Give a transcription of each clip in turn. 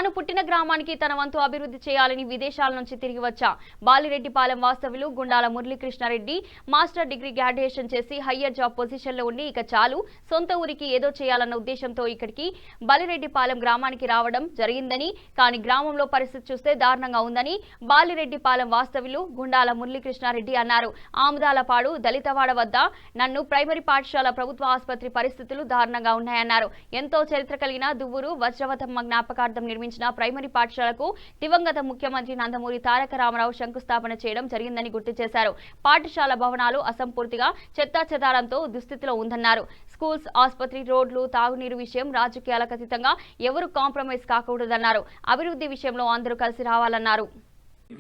తాను పుట్టిన గ్రామానికి తన వంతు అభివృద్ధి చేయాలని విదేశాల నుంచి తిరిగి వచ్చా బాలిరెడ్డిపాలెం వాస్తవ్యులు Gundala Murali Krishna Reddy master degree graduation చేసి హయ్యర్ జాబ్ పొజిషన్ లో ఉండి ఇక చాలు సొంత ఊరికి ఏదో చేయాలన్న ఉద్దేశంతో ఇక్కడికి బాలిరెడ్డిపాలెం గ్రామానికి రావడం జరిగిందని కానీ గ్రామంలో పరిస్థితి చూస్తే దారుణంగా ఉందని బాలిరెడ్డిపాలెం వాస్తవ్యులు గుండాల మురళీకృష్ణారెడ్డి అన్నారు. ఆముదాలపాడు దళితవాడ వద్ద నన్ను ప్రైమరీ పాఠశాల ప్రభుత్వ ఆసుపత్రి పరిస్థితులు దారుణంగా ఉన్నాయన్నారు. ఎంతో చరిత్ర కలిగిన దువ్వూరు వజ్రవతమ్మ జ్ఞాపకార్థం నిర్మించిన ప్రైమరీ పాఠశాలకు దివంగత ముఖ్యమంత్రి నందమూరి తారక రామారావు శంకుస్థాపన చేయడం జరిగిందని గుర్తు చేశారు. పాఠశాల భవనాలు అసంపూర్తిగా చెత్తాచెదారంతో దుస్థితిలో ఉందన్నారు. స్కూల్స్, ఆసుపత్రి, రోడ్లు, తాగునీరు విషయం రాజకీయాలకు అతీతంగా ఎవరు కాంప్రమైజ్ కాకూడదన్నారు. అభివృద్ధి విషయంలో అందరూ కలిసి రావాలన్నారు.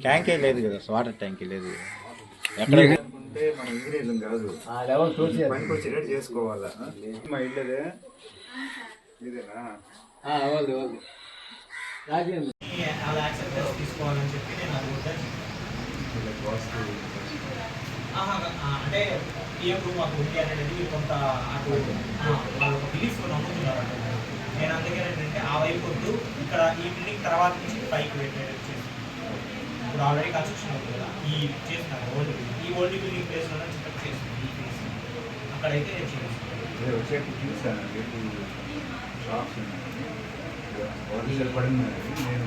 ట్యాంకే లేదు కదా, వాటర్ ట్యాంకే లేదు. మన ఇంజనీర్లు కాదు, పనికి వచ్చేటట్టు చేసుకోవాలా. మా ఇళ్ళదే ఇదేనా తీసుకోవాలని చెప్పి నేను అంటే ఏం మాకు ఉంది అనేది కొంత అటు వాళ్ళు ఒక బిలీఫ్ నమ్ముతున్నారు అంటే నేను అందుకే ఏంటంటే ఆ వైపు వద్దు, ఇక్కడ ఈ బిల్డింగ్ తర్వాత నుంచి పైకి పెట్టేది ఇప్పుడు ఆల్రెడీ కన్స్ట్రక్షన్ అవుతుంది కదా, ఈ చేస్తున్నారు ఓల్డ్ బిల్డింగ్, ఈ ఓల్డ్ బిల్డింగ్ ప్లేస్లోనే చికెట్ చేస్తుంది ఈ ప్లేస్ అక్కడైతే షాప్స్ వర్షాలు పడిందని నేను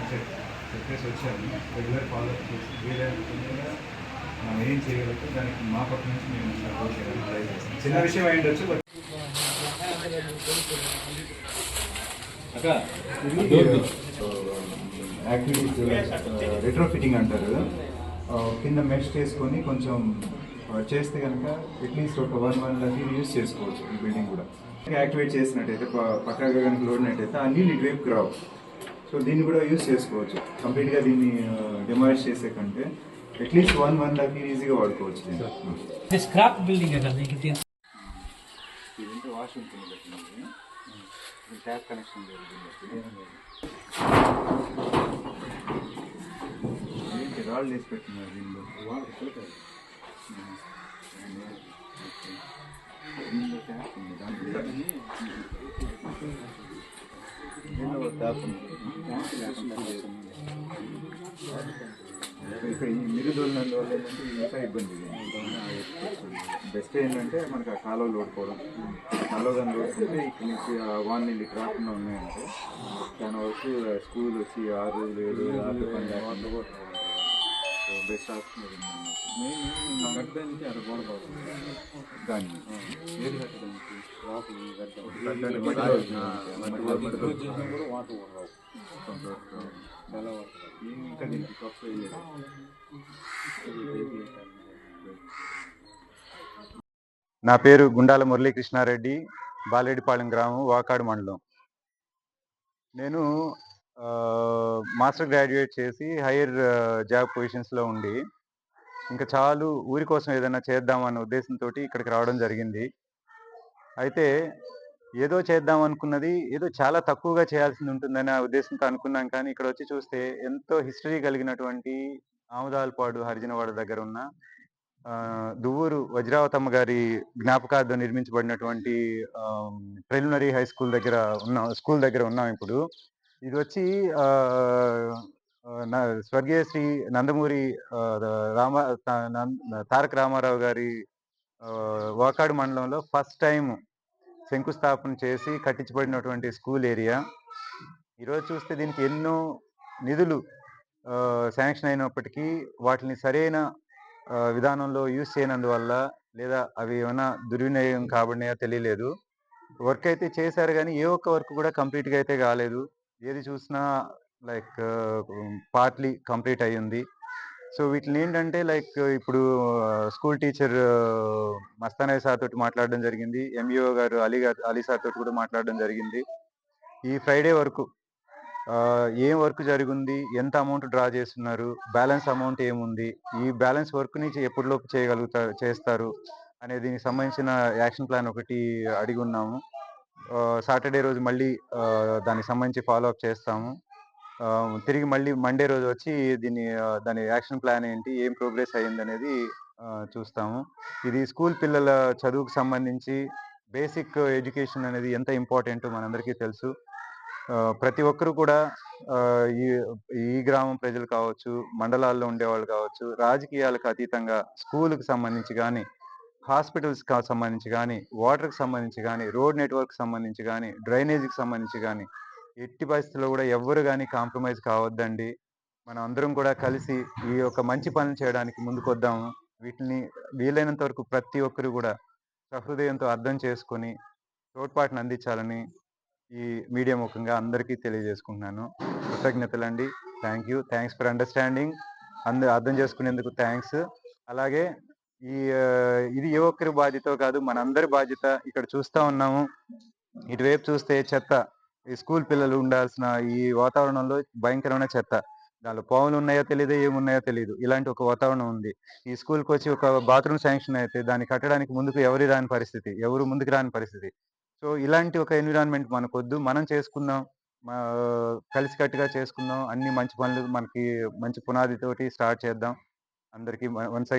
చెప్పేసి వచ్చాను. రెగ్యులర్ ఫాలోఅప్ చేసి వేరే మనం ఏం చేయగలిగితే దానికి మా పక్క నుంచి మేము సపోర్ట్ చేయడానికి ట్రై చేస్తాం. చిన్న విషయం అయ్యిండొచ్చు. యాక్టివిటీస్ రెట్రోఫిట్టింగ్ అంటారు. కింద మెష్ చేసుకొని కొంచెం చేస్తే కనుక అట్లీస్ట్ ఒక 1.5 years యూజ్ చేసుకోవచ్చు ఈ బిల్డింగ్ కూడా. యాక్టివేట్ చేసినట్టయితే పక్కగా కనుక లోడినట్టయితే ఆ నీళ్ళు ఇటువైపుకి రావు. సో దీన్ని కూడా యూజ్ చేసుకోవచ్చు. కంప్లీట్గా దీన్ని డిమాలిష్ చేసే కంటే అట్లీస్ట్ 1.5 years ఈజీగా వాడుకోవచ్చు. దీంట్లో వాష్ ఉంటుంది, ట్యాప్ కనెక్షన్ లేదు. రాళ్ళు వేసి పెట్టినారు దీనిలో. ట్యాప్ ఉంది, దాంట్లో ట్యాప్ ఉంది. ఇక్కడ ఈ మిరుదోళ్ళ వల్ల ఏంటంటే ఇంకా ఇబ్బంది. బెస్ట్ ఏంటంటే మనకు ఆ కాలువలు ఓడిపోవడం, కాలువ దాన్ని ఓడిపోతే ఇక్కడ నుంచి ఆ వాన్ నీళ్ళు ఇక్కడ రాకుండా ఉన్నాయంటే దాని వరకు స్కూల్ వచ్చి 6, 7, 12 బెస్ట్ ఆప్షన్ కట్టడానికి అది గోడపోతుంది. దాన్ని ఏది కట్టడానికి వాటర్ ఇంకా దీనికి సబ్సిడీ లేదు. నా పేరు గుండాల మురళీకృష్ణారెడ్డి, బాలిరెడ్డిపాలెం గ్రామం, వాకాడు మండలం. నేను మాస్టర్ గ్రాడ్యుయేట్ చేసి హైయర్ జాబ్ పొజిషన్స్లో ఉండి ఇంకా చాలు ఊరి కోసం ఏదైనా చేద్దామన్న ఉద్దేశంతో ఇక్కడికి రావడం జరిగింది. అయితే ఏదో చేద్దాం అనుకున్నది ఏదో చాలా తక్కువగా చేయాల్సింది ఉంటుందనే ఉద్దేశంతో అనుకున్నాం. కానీ ఇక్కడ వచ్చి చూస్తే ఎంతో హిస్టరీ కలిగినటువంటి ఆముదాలపాడు హరిజనవాడ దగ్గర ఉన్న దువ్వూరు వజ్రావతమ్మ గారి జ్ఞాపకార్థం నిర్మించబడినటువంటి ప్రిలిమినరీ హై స్కూల్ దగ్గర ఉన్నాం ఇప్పుడు. ఇది వచ్చి స్వర్గీయ శ్రీ నందమూరి తారక రామారావు గారి వాకాడు మండలంలో ఫస్ట్ టైం శంకుస్థాపన చేసి కట్టించబడినటువంటి స్కూల్ ఏరియా. ఈరోజు చూస్తే దీనికి ఎన్నో నిధులు శాంక్షన్ అయినప్పటికీ వాటిని సరైన విధానంలో యూజ్ చేయనందువల్ల లేదా అవి ఏమైనా దుర్వినియోగం కాబడినాయో తెలియలేదు. వర్క్ అయితే చేశారు కానీ ఏ ఒక్క వర్క్ కూడా కంప్లీట్గా అయితే కాలేదు. ఏది చూసినా లైక్ పార్ట్లీ కంప్లీట్ అయ్యింది. సో వీటిని ఏంటంటే లైక్ ఇప్పుడు స్కూల్ టీచర్ మస్తానయ్య సార్ తోటి మాట్లాడడం జరిగింది, ఎంఈఓ గారు అలీ సార్ తోటి కూడా మాట్లాడడం జరిగింది. ఈ ఫ్రైడే వరకు ఏం వర్క్ జరిగింది, ఎంత అమౌంట్ డ్రా చేస్తున్నారు, బ్యాలెన్స్ అమౌంట్ ఏముంది, ఈ బ్యాలెన్స్ వర్క్ని ఎప్పటిలోపు చేస్తారు అనే దీనికి సంబంధించిన యాక్షన్ ప్లాన్ ఒకటి అడిగి ఉన్నాము. సాటర్డే రోజు మళ్ళీ దానికి సంబంధించి ఫాలోఅప్ చేస్తాము. తిరిగి మళ్ళీ మండే రోజు వచ్చి దాని యాక్షన్ ప్లాన్ ఏంటి, ఏం ప్రోగ్రెస్ అయ్యింది అనేది చూస్తాము. ఇది స్కూల్ పిల్లల చదువుకు సంబంధించి బేసిక్ ఎడ్యుకేషన్ అనేది ఎంత ఇంపార్టెంటో మనందరికీ తెలుసు. ప్రతి ఒక్కరు కూడా ఈ ఈ గ్రామం ప్రజలు కావచ్చు, మండలాల్లో ఉండేవాళ్ళు కావచ్చు, రాజకీయాలకు అతీతంగా స్కూలుకి సంబంధించి కానీ, హాస్పిటల్స్‌కి సంబంధించి గానీ, వాటర్‌కి సంబంధించి గానీ, రోడ్ నెట్‌వర్క్‌కి సంబంధించి గానీ, డ్రైనేజీకి సంబంధించి గానీ, ఎట్టి పరిస్థితుల్లో గూడా ఎవ్వరు గానీ కాంప్రమైజ్ కావద్దండి. మనం అందరం కూడా కలిసి ఈ యొక్క మంచి పనులు చేయడానికి ముందుకొద్దాము. వీటిని వీలైనంత వరకు ప్రతి ఒక్కరు గూడా సహృదయంతో అర్థం చేసుకొని తోడ్పాటుని అందించాలని ఈ మీడియా ముఖంగా అందరికీ తెలియజేసుకుంటున్నాను. కృతజ్ఞతలండి. Thanks for understanding. అర్థం చేసుకునేందుకు థాంక్స్. అలాగే ఇది ఏ ఒక్కరి బాధ్యతో కాదు, మనందరి బాధ్యత. ఇక్కడ చూస్తా ఉన్నాము. ఇటువైపు చూస్తే చెత్త. ఈ స్కూల్ పిల్లలు ఉండాల్సిన ఈ వాతావరణంలో భయంకరమైన చెత్త. దాంట్లో పాములున్నాయో తెలీదు, ఏమున్నాయో తెలీదు. ఇలాంటి ఒక వాతావరణం ఉంది. ఈ స్కూల్‌కొచ్చి ఒక బాత్రూమ్ శాంక్షన్ అయితే దాన్ని కట్టడానికి ముందుకు ఎవరు ముందుకు రాని పరిస్థితి. సో, ఇలాంటి ఒక ఎన్విరాన్మెంట్ మనకొద్దు. మనం చేసుకుందాం. మా కలిసికట్టుగా చేసుకుందాం. అన్ని మంచి పనులు మనకి మంచి పునాదితోటి స్టార్ట్ చేద్దాం. అందరికీ వన్స్ అగైన్